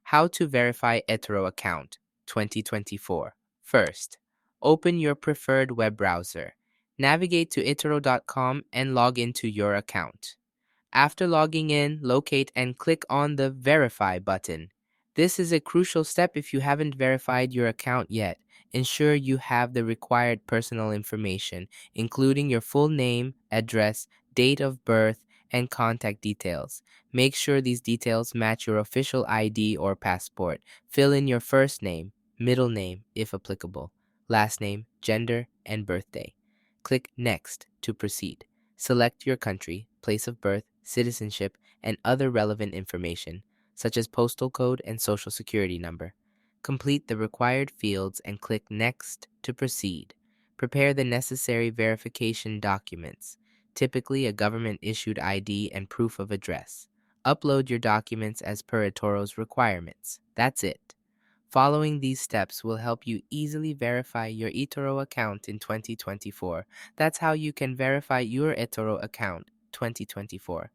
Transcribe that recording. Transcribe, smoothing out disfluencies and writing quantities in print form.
How to verify eToro account 2024. First, open your preferred web browser. Navigate to eToro.com and log into your account. After logging in, locate and click on the Verify button. This is a crucial step if you haven't verified your account yet. Ensure you have the required personal information, including your full name, address, date of birth, and contact details. Make sure these details match your official ID or passport. Fill in your first name, middle name, if applicable, last name, gender, and birthday. Click Next to proceed. Select your country, place of birth, citizenship, and other relevant information, such as postal code and social security number. Complete the required fields and click Next to proceed. Prepare the necessary verification documents, typically a government-issued ID and proof of address. Upload your documents as per eToro's requirements. That's it. Following these steps will help you easily verify your eToro account in 2024. That's how you can verify your eToro account 2024.